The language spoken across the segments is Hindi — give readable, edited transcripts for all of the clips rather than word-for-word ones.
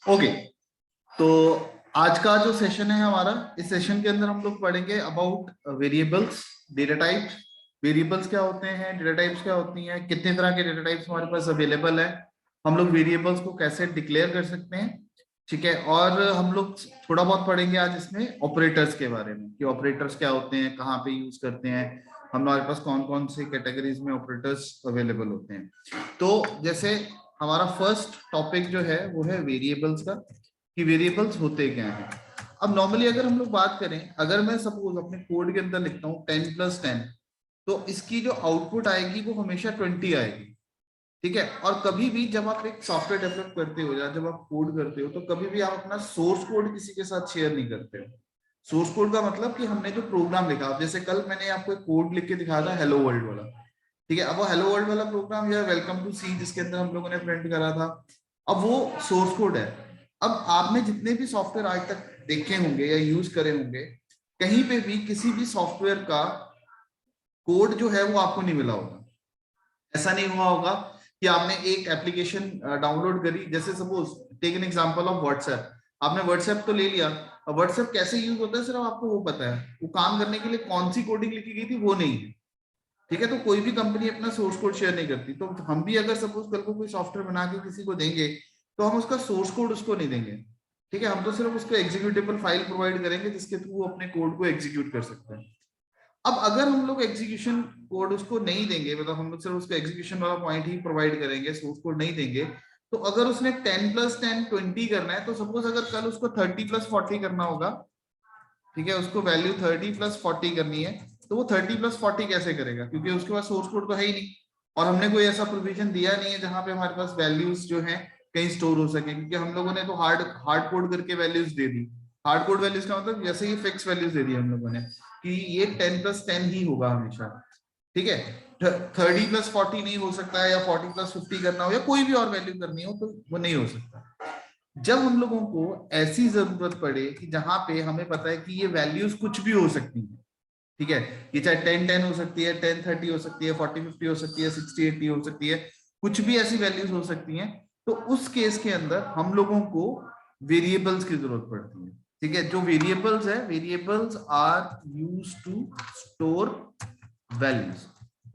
ओके, तो आज का जो सेशन है हमारा, इस सेशन के अंदर हम लोग पढ़ेंगे about variables, data types. Variables क्या होते हैं, डेटा टाइप्स क्या होती हैं, कितने तरह के डेटा टाइप्स हमारे पास अवेलेबल है, हम लोग वेरिएबल्स को कैसे डिक्लेयर कर सकते हैं, ठीक है। और हम लोग थोड़ा बहुत पढ़ेंगे आज इसमें ऑपरेटर्स के बारे में कि ऑपरेटर्स क्या होते हैं, कहाँ पे यूज करते हैं, हमारे पास कौन कौन से कैटेगरीज में ऑपरेटर्स अवेलेबल होते हैं। तो जैसे हमारा फर्स्ट टॉपिक जो है वो है वेरिएबल्स का, कि वेरिएबल्स होते क्या हैं। अब नॉर्मली अगर हम लोग बात करें, अगर मैं सपोज अपने कोड के अंदर लिखता हूँ 10+10, तो इसकी जो आउटपुट आएगी वो हमेशा 20 आएगी, ठीक है। और कभी भी जब आप एक सॉफ्टवेयर डेवलप करते हो या जब आप कोड करते हो, तो कभी भी आप अपना सोर्स कोड किसी के साथ शेयर नहीं करते हो। सोर्स कोड का मतलब कि हमने जो प्रोग्राम लिखा, जैसे कल मैंने आपको एक कोड लिख के दिखाया था हेलो वर्ल्ड वाला, ठीक है। अब वो हेलो वर्ल्ड वाला प्रोग्राम या वेलकम टू सी जिसके अंदर हम लोगों ने प्रिंट करा था, अब वो सोर्स कोड है। अब आपने जितने भी सॉफ्टवेयर आज तक देखे होंगे या यूज करे होंगे, कहीं पे भी किसी भी सॉफ्टवेयर का कोड जो है वो आपको नहीं मिला होगा। ऐसा नहीं हुआ होगा कि आपने एक एप्लीकेशन डाउनलोड करी, जैसे suppose take an example of WhatsApp. आपने व्हाट्सएप तो ले लिया, अब व्हाट्सएप कैसे यूज होता है सिर्फ आपको वो पता है, वो काम करने के लिए कौन सी कोडिंग लिखी गई थी वो नहीं है, ठीक है। तो कोई भी कंपनी अपना सोर्स कोड शेयर नहीं करती, तो हम भी अगर सपोज कल को कोई सॉफ्टवेयर बना के किसी को देंगे, तो हम उसका सोर्स कोड उसको नहीं देंगे, ठीक है। हम तो सिर्फ उसको एग्जीक्यूटेबल फाइल प्रोवाइड करेंगे जिसके थ्रू वो अपने कोड को एग्जीक्यूट कर सकते हैं। अब अगर हम लोग एग्जीक्यूशन कोड उसको नहीं देंगे, मतलब हम लोग सिर्फ उसको एग्जीक्यूशन वाला पॉइंट ही प्रोवाइड करेंगे, सोर्स कोड नहीं देंगे, तो अगर उसने 10+10 20 करना है, तो सपोज अगर कल उसको 30+40 करना होगा, ठीक है, उसको वैल्यू 30+40 करनी है, तो वो 30+40 कैसे करेगा, क्योंकि उसके पास सोर्स कोड तो है ही नहीं, और हमने कोई ऐसा प्रोविजन दिया नहीं है जहां पे हमारे पास वैल्यूज जो है कहीं स्टोर हो सके, क्योंकि हम लोगों ने तो हार्ड हार्ड कोड करके वैल्यूज दे दी। हार्ड कोड वैल्यूज का मतलब जैसे ही फिक्स वैल्यूज दे दी हम लोगों ने कि ये 10+10 ही होगा हमेशा, ठीक है। 30+40 नहीं हो सकता है, या 40+50 करना हो, या कोई भी और वैल्यू करनी हो, तो वो नहीं हो सकता। जब हम लोगों को ऐसी जरूरत पड़े कि जहां पे हमें पता है कि ये वैल्यूज कुछ भी हो सकती है, ठीक है, ये चाहे 10-10 हो सकती है, 10-30 हो सकती है, 40-50 हो सकती है, 60-80 हो सकती है, कुछ भी ऐसी वैल्यूज हो सकती हैं, तो उस केस के अंदर हम लोगों को वेरिएबल्स की जरूरत पड़ती है, ठीक है। जो वेरिएबल्स है, variables are use to store values,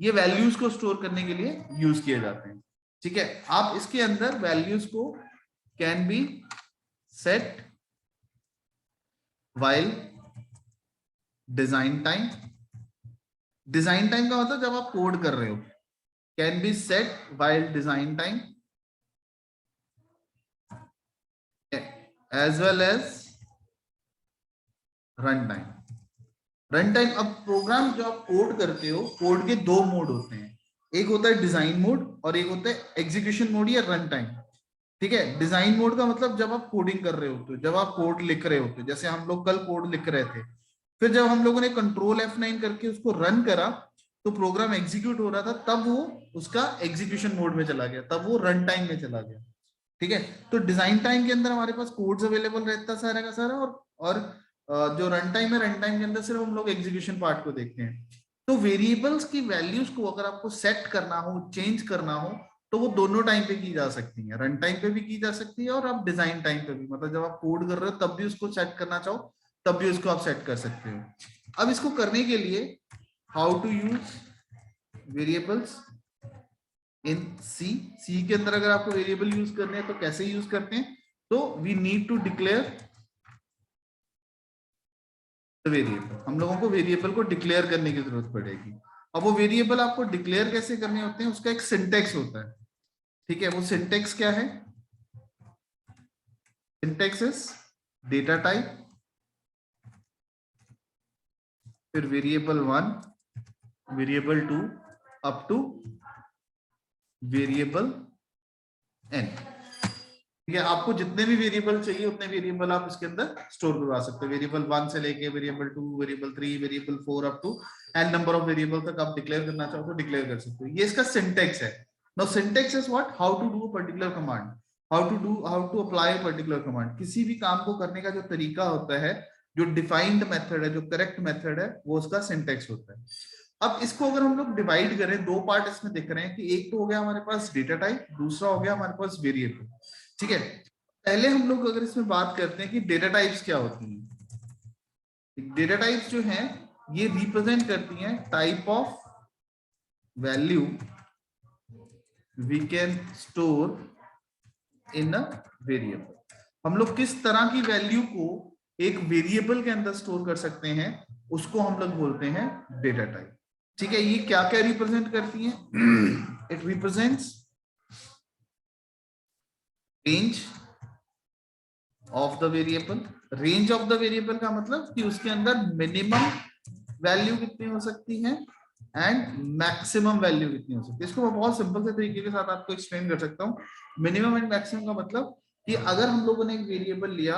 ये वैल्यूज को स्टोर करने के लिए यूज किए जाते हैं, ठीक है। आप इसके अंदर वैल्यूज को can be set while design time. Design time का मतलब जब आप कोड कर रहे हो, can be set while design time as well as run time. Run time, अब प्रोग्राम जो आप कोड करते हो, कोड के दो मोड होते हैं, एक होता है डिजाइन मोड और एक होता है एग्जीक्यूशन मोड या रन टाइम, ठीक है। डिजाइन मोड का मतलब जब आप कोडिंग कर रहे होते हो, जब आप कोड लिख रहे होते हो, जैसे हम लोग कल कोड लिख रहे थे, फिर जब हम लोगों ने कंट्रोल F9 करके उसको रन करा, तो प्रोग्राम एग्जीक्यूट हो रहा था, तब वो उसका एग्जीक्यूशन मोड में चला गया, तब वो रन टाइम में चला गया, ठीक है। तो डिजाइन टाइम के अंदर हमारे पास कोड्स अवेलेबल रहता है सारा का सारा, और जो रन टाइम है, रन टाइम के अंदर सिर्फ हम लोग एग्जीक्यूशन पार्ट को देखते हैं। तो वेरिएबल्स की वैल्यूज को अगर आपको सेट करना हो, चेंज करना हो, तो वो दोनों टाइम पे की जा सकती है, रन टाइम पे भी की जा सकती है और आप डिजाइन टाइम पे भी, मतलब जब आप कोड कर रहे हो तब भी उसको सेट करना चाहो तब भी उसको आप सेट कर सकते हो। अब इसको करने के लिए how to use variables in C. C के अंदर अगर आपको वेरिएबल यूज करने हैं तो कैसे यूज करते हैं, तो we need to declare variable. हम लोगों को वेरिएबल को डिक्लेयर करने की जरूरत पड़ेगी। अब वो वेरिएबल आपको डिक्लेयर कैसे करने होते हैं, उसका एक सिंटेक्स होता है, ठीक है। वो सिंटेक्स क्या है, सिंटेक्स इज डेटा टाइप, फिर variable 1, variable 2 up two variable n, ठीक है। आपको जितने भी वेरिएबल चाहिए उतने वेरिएबल आप इसके अंदर स्टोर करवा सकते हो, वेरिएबल 1 से लेके variable 2, variable 3, variable 4 up to n number of variable तक आप डिक्लेयर करना चाहो तो डिक्लेयर कर सकते हो। ये इसका सिंटेक्स है। Now syntax is what, how to do a particular command, how to apply a particular command. किसी भी काम को करने का जो तरीका होता है, जो डिफाइंड मेथड है, जो करेक्ट मेथड है, वो उसका सिंटेक्स होता है। अब इसको अगर हम लोग डिवाइड करें, दो पार्ट इसमें दिख रहे हैं कि एक तो हो गया हमारे पास डेटा टाइप, दूसरा हो गया हमारे पास वेरिएबल, ठीक है। पहले हम लोग अगर इसमें बात करते हैं कि डेटा टाइप्स क्या होती हैं, डेटा टाइप्स जो हैं ये रिप्रेजेंट करती हैं type of value we can store in a variable. हम लोग किस तरह की वैल्यू को एक वेरिएबल के अंदर स्टोर कर सकते हैं, उसको हम लोग बोलते हैं डेटा टाइप। ठीक है, ये क्या क्या रिप्रेजेंट करती है? It represents range of the variable. Range of the variable का मतलब कि उसके अंदर मिनिमम वैल्यू कितनी हो सकती है एंड मैक्सिमम वैल्यू कितनी हो सकती है। इसको मैं बहुत सिंपल से तरीके के साथ आपको एक्सप्लेन कर सकता हूँ। मिनिमम एंड मैक्सिमम का मतलब कि अगर हम लोगों ने एक वेरिएबल लिया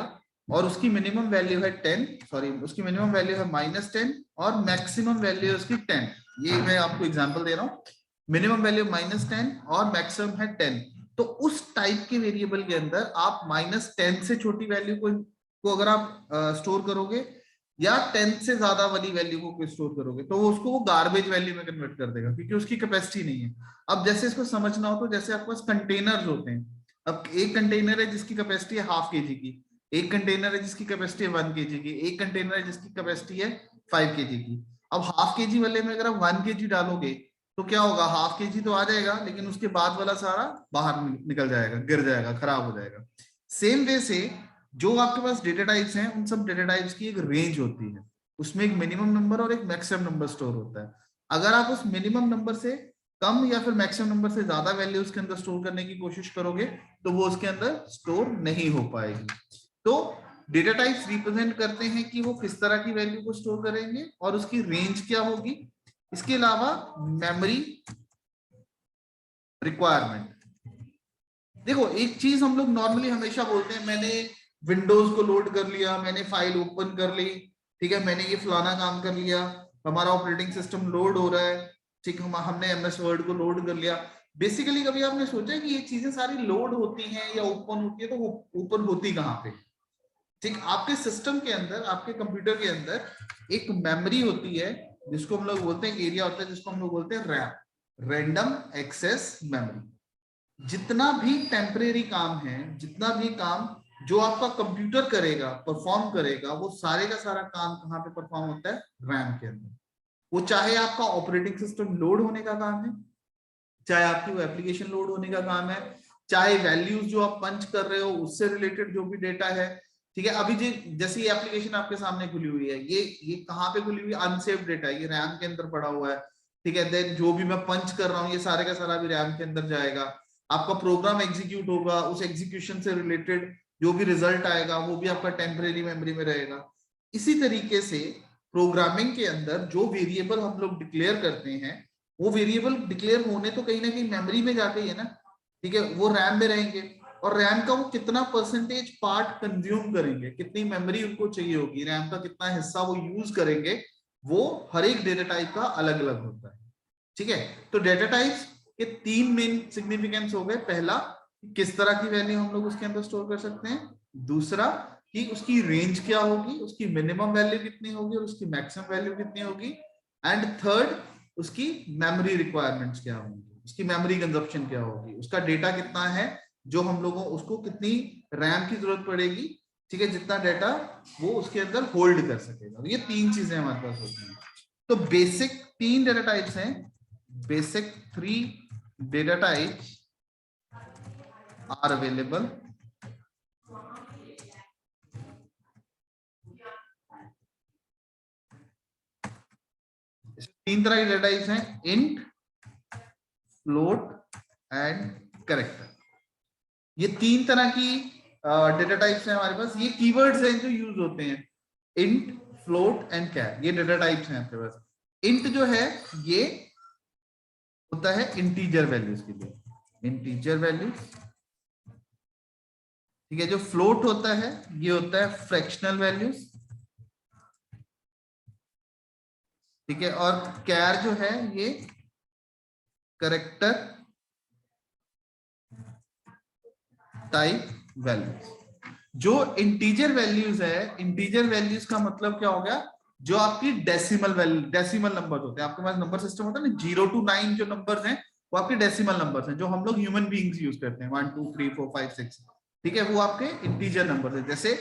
और उसकी मिनिमम वैल्यू है 10, सॉरी उसकी मिनिमम वैल्यू है -10 और मैक्सिमम वैल्यू है उसकी 10। ये मैं आपको एग्जांपल दे रहा हूँ, मिनिमम वैल्यू -10 और मैक्सिमम है 10। तो उस टाइप के वेरिएबल के अंदर आप -10 से छोटी वैल्यू को अगर आप स्टोर करोगे या 10 से ज्यादा वाली वैल्यू को स्टोर करोगे तो उसको वो गार्बेज वैल्यू में कन्वर्ट कर देगा, क्योंकि उसकी कैपेसिटी नहीं है। अब जैसे इसको समझना हो तो जैसे आपके पास कंटेनर्स होते हैं। अब एक कंटेनर है जिसकी कैपेसिटी है 0.5 kg की, एक कंटेनर है जिसकी कैपेसिटी है 1 kg की, एक कंटेनर है जिसकी कैपेसिटी है 5 kg की। अब 0.5 kg वाले में अगर आप 1 kg डालोगे तो क्या होगा, 0.5 kg तो आ जाएगा लेकिन उसके बाद वाला सारा बाहर निकल जाएगा, गिर जाएगा, खराब हो जाएगा। सेम वे से जो आपके पास डेटा टाइप्स हैं उन सब डेटा टाइप्स की एक रेंज होती है, उसमें एक मिनिमम नंबर और एक मैक्सिमम नंबर स्टोर होता है। अगर आप उस मिनिमम नंबर से कम या फिर मैक्सिमम नंबर से ज्यादा वैल्यू उसके अंदर स्टोर करने की कोशिश करोगे तो वो उसके अंदर स्टोर नहीं हो पाएगी। तो डेटा टाइप्स रिप्रेजेंट करते हैं कि वो किस तरह की वैल्यू को स्टोर करेंगे और उसकी रेंज क्या होगी। इसके अलावा मेमोरी रिक्वायरमेंट, देखो एक चीज हम लोग नॉर्मली हमेशा बोलते हैं, मैंने विंडोज को लोड कर लिया, मैंने फाइल ओपन कर ली, ठीक है, मैंने ये फलाना काम कर लिया, हमारा ऑपरेटिंग सिस्टम लोड हो रहा है, ठीक, हमने एमएस वर्ड को लोड कर लिया। बेसिकली कभी आपने सोचा कि ये चीजें सारी लोड होती हैं या ओपन होती है, तो वो ओपन होती कहाँ पे? ठीक, आपके सिस्टम के अंदर, आपके कंप्यूटर के अंदर एक मेमोरी होती है जिसको हम लोग बोलते हैं, एरिया होता है जिसको हम लोग बोलते हैं रैम, रैंडम एक्सेस मेमोरी। जितना भी टेम्परेरी काम है, जितना भी काम जो आपका कंप्यूटर करेगा, परफॉर्म करेगा, वो सारे का सारा काम कहाँ पे परफॉर्म होता है? रैम के अंदर। वो चाहे आपका ऑपरेटिंग सिस्टम लोड होने का काम है, चाहे आपकी वो एप्लीकेशन लोड होने का काम है, चाहे वैल्यूज जो आप पंच कर रहे हो उससे रिलेटेड जो भी डेटा है। ठीक है, अभी जैसे ये एप्लीकेशन आपके सामने खुली हुई है, ये कहाँ पे खुली हुई है? अनसेव्ड डेटा, ये रैम के अंदर पड़ा हुआ है। ठीक है, देन जो भी मैं पंच कर रहा हूँ ये सारे का सारा भी रैम के अंदर जाएगा। आपका प्रोग्राम एग्जीक्यूट होगा, उस एग्जीक्यूशन से रिलेटेड जो भी रिजल्ट आएगा वो भी आपका टेम्परेरी मेमोरी में रहेगा। इसी तरीके से प्रोग्रामिंग के अंदर जो वेरिएबल हम लोग डिक्लेयर करते हैं, वो वेरिएबल डिक्लेयर होने तो कहीं ना कहीं मेमोरी में जाके ही है ना। ठीक है, वो रैम में रहेंगे और रैम का वो कितना परसेंटेज पार्ट कंज्यूम करेंगे, कितनी मेमोरी उनको चाहिए होगी, रैम का कितना हिस्सा वो यूज करेंगे, वो हर एक डेटा टाइप का अलग अलग होता है। ठीक है, तो डेटा टाइप्स के 3 मेन सिग्निफिकेंस हो गए। पहला, किस तरह की वैल्यू हम लोग उसके अंदर स्टोर कर सकते हैं। दूसरा, कि उसकी रेंज क्या होगी, उसकी मिनिमम वैल्यू कितनी होगी और उसकी मैक्सिमम वैल्यू कितनी होगी। एंड थर्ड, उसकी मेमोरी रिक्वायरमेंट्स क्या होंगी, उसकी मेमोरी कंजप्शन क्या होगी, उसका डेटा कितना है जो हम लोगों, उसको कितनी रैम की जरूरत पड़ेगी, ठीक है, जितना डेटा वो उसके अंदर होल्ड कर सकेगा। ये 3 चीजें हमारे पास होती हैं। तो बेसिक 3 डेटा टाइप्स हैं, basic 3 data types are available तीन तरह के डेटा टाइप्स हैं, इंट, फ्लोट एंड कैरेक्टर। ये 3 तरह की डेटा टाइप्स हैं हमारे पास। ये कीवर्ड्स हैं जो यूज होते हैं, इंट, फ्लोट एंड कैर, ये डेटा टाइप्स हैं आपके पास। इंट जो है ये होता है इंटीजर वैल्यूज के लिए, इंटीजर वैल्यूज। ठीक है, जो फ्लोट होता है ये होता है फ्रैक्शनल वैल्यूज। ठीक है, और कैर जो है ये कैरेक्टर टाइप वैल्यूज। जो इंटीजर वैल्यूज है, इंटीजर वैल्यूज का मतलब क्या हो गया, जो आपकी डेसिमल वैल्यू, डेसिमल नंबर होते हैं आपके पास, नंबर सिस्टम होता है ना, 0 to 9 जो नंबर्स हैं वो आपके डेसिमल नंबर्स हैं, जो हम लोग ह्यूमन बीइंग्स यूज करते हैं, 1 2 3 4 5 6। ठीक है, वो आपके इंटीजर नंबर है, जैसे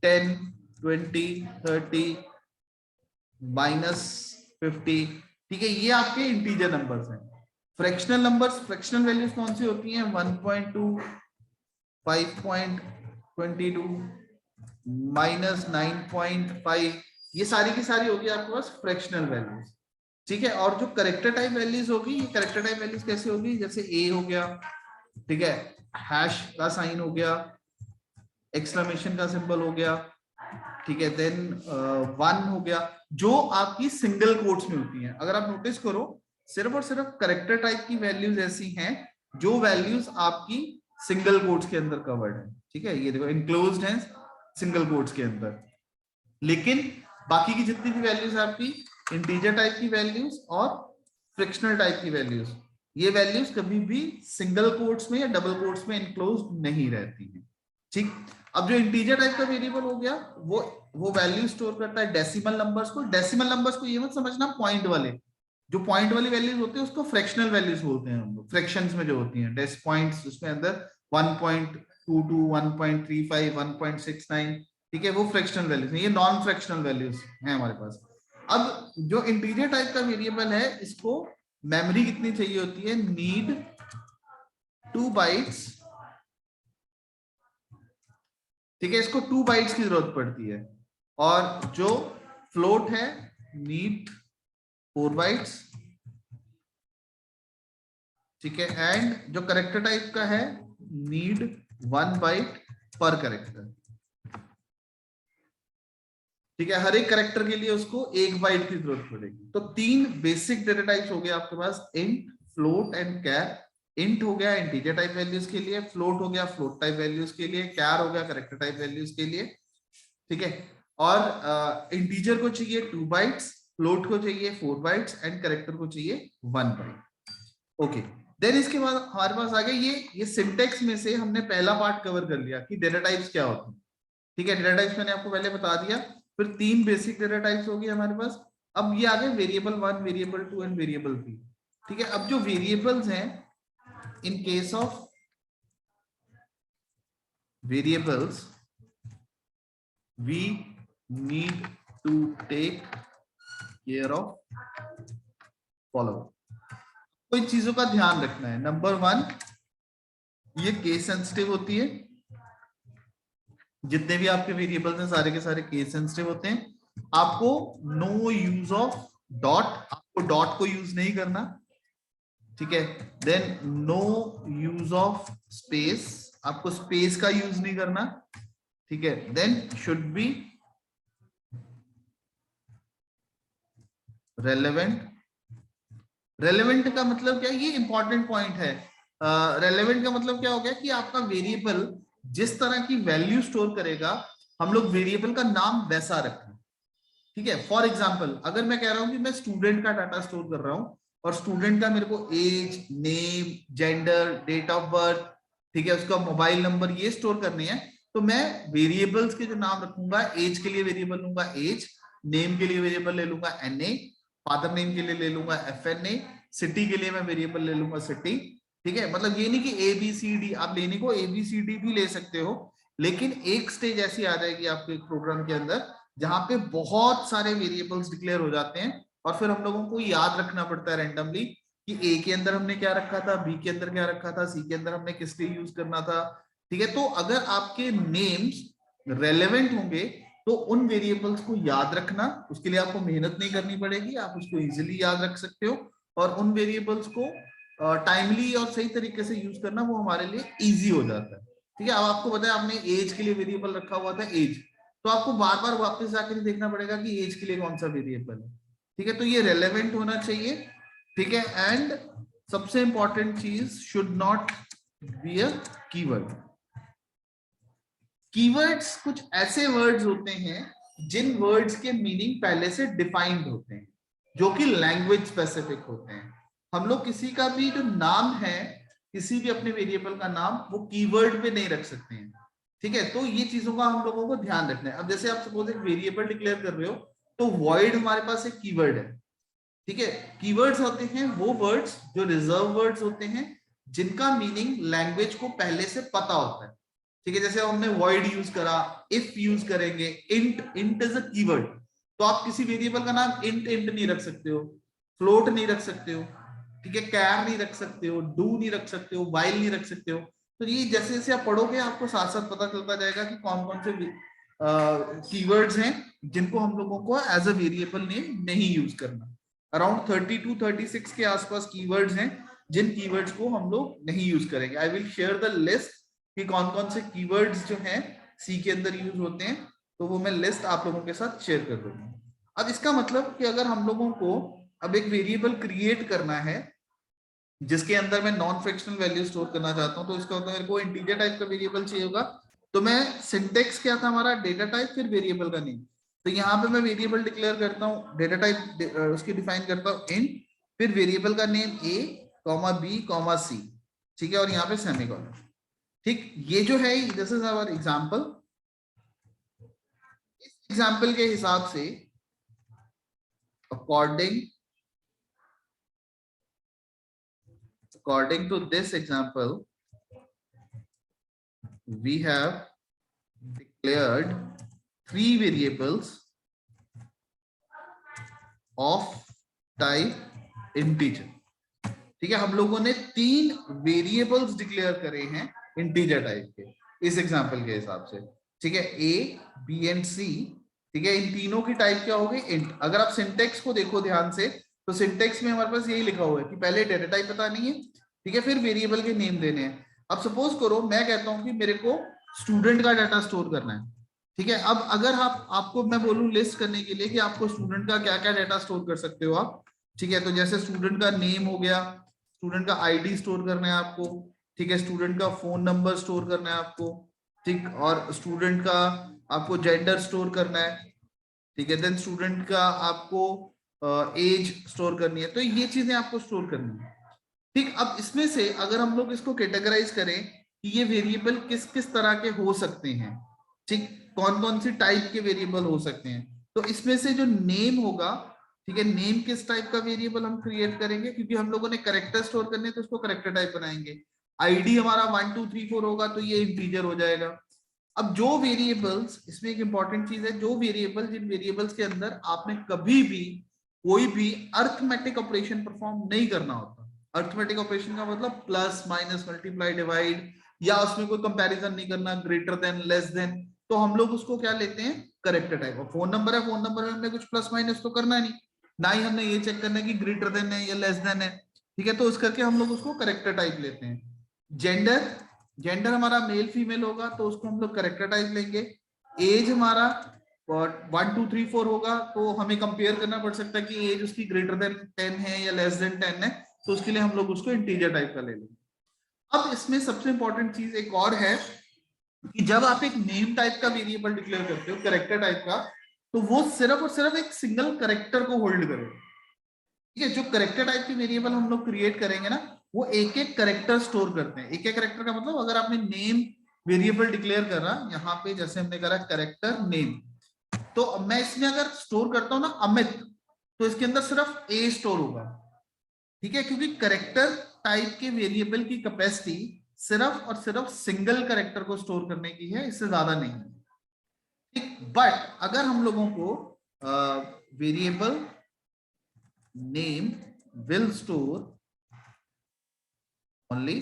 10, 20, 30, -50, ठीक है, ये आपके इंटीजर नंबर्स हैं। फ्रैक्शनल नंबर्स, फ्रैक्शनल वैल्यूज कौन सी होती हैं? 1.2, 5.22, -9.5, ये सारी की सारी होगी आपके पास फ्रैक्शनल वैल्यूज, ठीक है। और जो करेक्टर टाइप वैल्यूज होगी, ये करेक्टर टाइप वैल्यूज कैसे होगी? जैसे ए हो गया, ठीक है, हैश का साइन हो गया, एक्सक्लेमेशन का सिंबल हो गया, ठीक है, देन 1 हो गया, जो आपकी सिंगल कोट्स में होती हैं। अगर आप नोटिस करो, सिर्फ और सिर्फ करेक्टर टाइप की वैल्यूज ऐसी हैं जो वैल्यूज आपकी सिंगल कोट्स के अंदर कवर्ड है, ठीक है, ये देखो इनक्लोज्ड है सिंगल कोट्स के अंदर। लेकिन बाकी की जितनी भी वैल्यूज है आपकी इंटीजर टाइप की वैल्यूज और फ्रैक्शनल टाइप की वैल्यूज, ये वैल्यूज कभी भी सिंगल कोट्स में या डबल कोट्स में इनक्लोज्ड नहीं रहती हैं, ठीक। अब जो इंटीजर टाइप का वेरिएबल हो गया, वो वैल्यू स्टोर करता है डेसिमल नंबर्स को। डेसिमल नंबर्स को ये मत समझना पॉइंट वाले, जो पॉइंट वाली वैल्यूज होती है उसको फ्रैक्शनल वैल्यूज बोलते हैं हम लोग, फ्रैक्शंस में जो होती हैं डेस पॉइंट्स, उसमें अंदर 1.22, 1.35, 1.69, ठीक है, वो फ्रैक्शनल वैल्यूज हैं। ये नॉन फ्रैक्शनल वैल्यूज हैं हमारे पास। अब जो इंटीजर टाइप का वेरिएबल है, इसको मेमोरी कितनी चाहिए होती है? नीड 2 बाइट्स, ठीक है, इसको 2 बाइट्स की जरूरत पड़ती है। और जो फ्लोट है, नीड 4 बाइट्स, ठीक है। एंड जो करेक्टर टाइप का है, नीड 1 बाइट पर करेक्टर, ठीक है, हर एक करेक्टर के लिए उसको 1 बाइट की जरूरत पड़ेगी। तो 3 बेसिक डेटा टाइप्स हो गए आपके पास, int, float and char. Int हो गया इंटीजर टाइप वैल्यूज के लिए, फ्लोट हो गया फ्लोट टाइप वैल्यूज के लिए, कैर हो गया करेक्टर टाइप वैल्यूज के लिए, ठीक है। और इंटीजर को चाहिए 2 बाइट्स, फ्लोट को चाहिए 4 बाइट्स एंड करेक्टर को चाहिए 1 बाइट। ओके, देन इसके बाद हमारे पास आ गया ये सिंटेक्स में से हमने पहला पार्ट कवर कर लिया कि डेटा टाइप्स क्या होते हैं, ठीक है। डेटा टाइप्स मैंने आपको पहले बता दिया। फिर 3 बेसिक डेटा टाइप्स होगी हमारे पास। अब ये आ गए वेरिएबल 1, वेरिएबल 2 एंड वेरिएबल 3, ठीक है। अब जो वेरिएबल्स हैं, in case of variables we need to take care of follow. तो इन चीजों का ध्यान रखना है। नंबर 1, ये केस सेंसिटिव होती है। जितने भी आपके वेरिएबल्स हैं सारे के सारे केस सेंसिटिव होते हैं। आपको नो यूज ऑफ डॉट, आपको डॉट को यूज नहीं करना, ठीक है। Then no use of space, आपको स्पेस का यूज नहीं करना, ठीक है। Then should be relevant. Relevant का मतलब क्या है? ये इंपॉर्टेंट पॉइंट है। रेलेवेंट का मतलब क्या हो गया कि आपका वेरिएबल जिस तरह की वैल्यू स्टोर करेगा, हम लोग वेरिएबल का नाम वैसा रखें, ठीक है। फॉर एग्जाम्पल, अगर मैं कह रहा हूं कि मैं स्टूडेंट का डाटा स्टोर कर रहा हूं और स्टूडेंट का मेरे को age, name, gender, date of birth, ठीक है, उसका मोबाइल नंबर, ये स्टोर करने हैं, तो मैं वेरिएबल्स के जो नाम रखूंगा, एज के लिए वेरिएबल लूंगा एज, नेम के लिए वेरिएबल ले लूंगा NA, फादर नेम के लिए ले लूंगा FNA, सिटी के लिए मैं वेरिएबल ले लूंगा सिटी, ठीक है। मतलब ये नहीं कि ABCD, आप लेने को ABCD भी ले सकते हो, लेकिन एक स्टेज ऐसी आ जाएगी आपके प्रोग्राम के अंदर जहां पे बहुत सारे वेरिएबल्स डिक्लेयर हो जाते हैं और फिर हम लोगों को याद रखना पड़ता है रैंडमली कि A के अंदर हमने क्या रखा था, B के अंदर क्या रखा था, C के अंदर हमने किस लिए यूज करना था, ठीक है। तो अगर आपके नेम्स रेलेवेंट होंगे तो उन वेरिएबल्स को याद रखना, उसके लिए आपको मेहनत नहीं करनी पड़ेगी, आप उसको इजीली याद रख सकते हो। और उन वेरिएबल्स को टाइमली और सही तरीके से यूज करना वो हमारे लिए इजी हो जाता है, ठीक है। अब आपको पता है आपने एज के लिए वेरिएबल रखा हुआ था एज, तो आपको बार बार वापस जाके नहीं देखना पड़ेगा कि एज के लिए कौन सा वेरिएबल है, ठीक है। तो ये रेलेवेंट होना चाहिए, ठीक है। एंड सबसे इंपॉर्टेंट चीज, should not be a keyword. Keywords कुछ ऐसे वर्ड्स होते हैं जिन वर्ड्स के मीनिंग पहले से डिफाइंड होते हैं, जो कि लैंग्वेज स्पेसिफिक होते हैं। हम लोग किसी का भी जो नाम है, किसी भी अपने वेरिएबल का नाम, वो कीवर्ड पे नहीं रख सकते हैं, ठीक है। तो ये चीजों का हम लोगों को ध्यान रखना है। अब जैसे आप सपोज एक वेरिएबल डिक्लेयर कर रहे हो, तो वॉइड हमारे पास एक कीवर्ड है, ठीक है। कीवर्ड्स होते हैं वो वर्ड्स जो रिजर्व वर्ड्स होते हैं, जिनका मीनिंग लैंग्वेज को पहले से पता होता है, ठीक है, जैसे हमने void यूज करा, if यूज करेंगे, int इज अ कीवर्ड, तो आप किसी वेरिएबल का नाम int नहीं रख सकते हो, float नहीं रख सकते हो, ठीक है, char नहीं रख सकते हो, do नहीं रख सकते हो, while नहीं रख सकते हो। तो ये जैसे जैसे आप पढ़ोगे आपको साथ साथ पता चलता जाएगा कि कौन कौन से कीवर्ड्स हैं जिनको हम लोगों को एज अ वेरिएबल नेम नहीं यूज करना। अराउंड 30 to 36 के आसपास कीवर्ड्स हैं जिन कीवर्ड्स को हम लोग नहीं यूज करेंगे। I will share the list कि कौन कौन से कीवर्ड्स जो हैं सी के अंदर यूज होते हैं, तो वो मैं लिस्ट आप लोगों के साथ शेयर कर दूंगा। अब इसका मतलब कि अगर हम लोगों को अब एक वेरिएबल क्रिएट करना है जिसके अंदर मैं नॉन फ्रैक्शनल वैल्यू स्टोर करना चाहता हूं, तो इसका मतलब मेरे को इंटीजर टाइप का वेरिएबल चाहिए होगा। तो मैं सिंटेक्स क्या था हमारा, डेटा टाइप फिर वेरिएबल का नेम। तो यहाँ पे मैं वेरिएबल डिक्लेयर करता हूँ, डेटा टाइप उसकी डिफाइन करता हूँ इंट, फिर वेरिएबल का नेम a, b, c, ठीक है, और यहाँ पे सेमीकोलन। ठीक, ये जो है दिस इज आवर एग्जांपल। इस एग्जांपल के हिसाब से according to this example we have declared 3 variables of type integer। ठीक है, हम लोगों ने 3 वेरिएबल्स डिक्लेयर करे हैं इंटीजर टाइप के इस एग्जांपल के हिसाब से। ठीक है, a, b एंड c। ठीक है, इन तीनों की टाइप क्या होगी, इंट। अगर आप सिंटेक्स को देखो ध्यान से तो सिंटेक्स में हमारे पास यही लिखा हुआ है कि पहले डेटा टाइप बतानी है, ठीक है, फिर वेरिएबल के नेम देने हैं। अब सपोज करो मैं कहता हूं कि मेरे को स्टूडेंट का डाटा स्टोर करना है। ठीक है, अब अगर आपको मैं बोलूं लिस्ट करने के लिए कि आपको स्टूडेंट का क्या क्या डाटा स्टोर कर सकते हो आप। ठीक है, तो जैसे स्टूडेंट का नेम हो गया, स्टूडेंट का आईडी स्टोर करना है आपको, ठीक है, स्टूडेंट का फोन नंबर स्टोर करना है आपको, ठीक, और स्टूडेंट का आपको जेंडर स्टोर करना है, ठीक है, देन स्टूडेंट का आपको एज स्टोर करनी है। तो ये चीजें आपको स्टोर करनी है। ठीक, अब इसमें से अगर हम लोग इसको कैटेगराइज करें कि ये वेरिएबल किस किस तरह के हो सकते हैं, ठीक, कौन कौन सी टाइप के वेरिएबल हो सकते हैं, तो इसमें से जो नेम होगा, ठीक है, नेम किस टाइप का वेरिएबल हम क्रिएट करेंगे, क्योंकि हम लोगों ने कैरेक्टर स्टोर करने तो उसको कैरेक्टर टाइप बनाएंगे। आईडी हमारा 1 2 3 4 होगा तो ये इंटीजर हो जाएगा। अब जो वेरिएबल्स, इसमें एक इंपॉर्टेंट चीज है, जो वेरिएबल, जिन वेरिएबल्स के अंदर आपने कभी भी कोई भी अर्थमेटिक ऑपरेशन परफॉर्म नहीं करना होता। अर्थमेटिक ऑपरेशन का मतलब प्लस माइनस मल्टीप्लाई डिवाइड, या उसमें कोई कंपैरिजन नहीं करना, ग्रेटर देन लेस देन, तो हम लोग उसको क्या लेते हैं, करेक्टर टाइप। और फोन नंबर है, फोन नंबर में हमने कुछ प्लस माइनस तो करना नहीं, ना ही हमने ये चेक करना है कि ग्रेटर देन है या लेस देन है। ठीक है, तो उस करके हम लोग उसको करेक्टर टाइप लेते हैं। जेंडर, जेंडर हमारा मेल फीमेल होगा तो उसको हम लोग करेक्टर टाइप लेंगे। एज हमारा 1 2 3 4 होगा तो हमें कंपेयर करना पड़ सकता है कि एज उसकी ग्रेटर देन 10 है या लेस देन 10 है, तो उसके लिए हम लोग उसको इंटीजर टाइप का ले लेंगे। अब इसमें सबसे इंपॉर्टेंट चीज एक और है कि जब आप एक नेम टाइप का वेरिएबल डिक्लेयर करते हो कैरेक्टर टाइप का, तो वो सिर्फ और सिर्फ एक सिंगल कैरेक्टर को होल्ड करेगा। ठीक है, जो कैरेक्टर टाइप के वेरिएबल हम लोग क्रिएट करेंगे ना, वो एक एक कैरेक्टर स्टोर करते हैं। एक एक कैरेक्टर का मतलब अगर आपने नेम वेरिएबल डिक्लेयर करा, यहाँ पे जैसे हमने करा कैरेक्टर नेम, तो मैं इसमें अगर स्टोर करता हूं ना अमित, तो इसके अंदर सिर्फ ए स्टोर होगा। ठीक है, क्योंकि कैरेक्टर टाइप के वेरिएबल की कैपेसिटी सिर्फ और सिर्फ सिंगल कैरेक्टर को स्टोर करने की है, इससे ज्यादा नहीं है। ठीक, बट अगर हम लोगों को variable name will store only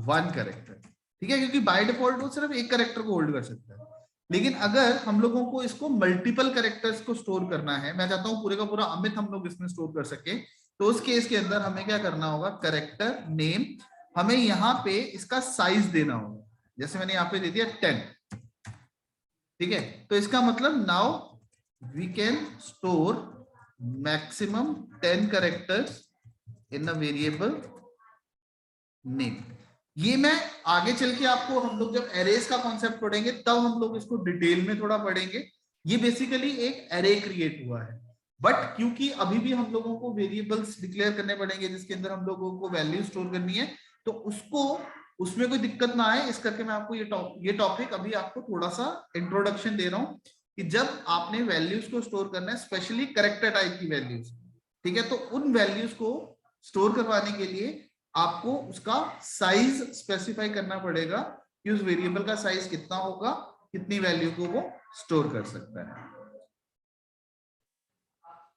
1 character, ठीक है, क्योंकि बाय डिफॉल्ट वो सिर्फ एक कैरेक्टर को होल्ड कर सकता है। लेकिन अगर हम लोगों को इसको मल्टीपल कैरेक्टर्स को स्टोर करना है, मैं चाहता हूं पूरे का पूरा अमित हम लोग इसमें स्टोर कर सके, तो उस केस के अंदर हमें क्या करना होगा, कैरेक्टर नेम, हमें यहाँ पे इसका साइज देना होगा। जैसे मैंने यहाँ पे दे दिया 10। ठीक है, तो इसका मतलब now we can store maximum 10 characters in a variable name. ये मैं आगे चल के आपको, हम लोग जब एरेज का कॉन्सेप्ट पढ़ेंगे तब हम लोग इसको डिटेल में थोड़ा पढ़ेंगे। ये बेसिकली एक एरे क्रिएट हुआ है, बट क्योंकि अभी भी हम लोगों को वेरिएबल्स डिक्लेयर करने पड़ेंगे जिसके अंदर हम लोगों को वैल्यू स्टोर करनी है, तो उसको उसमें कोई दिक्कत ना आए इस करके मैं आपको ये टॉपिक अभी आपको थोड़ा सा इंट्रोडक्शन दे रहा हूं कि जब आपने वैल्यूज को स्टोर करना है, स्पेशली कैरेक्टर टाइप की वैल्यूज, ठीक है, तो उन वैल्यूज को स्टोर करवाने के लिए आपको उसका साइज स्पेसिफाई करना पड़ेगा कि उस वेरिएबल का साइज कितना होगा, कितनी वैल्यू को वो स्टोर कर सकता है।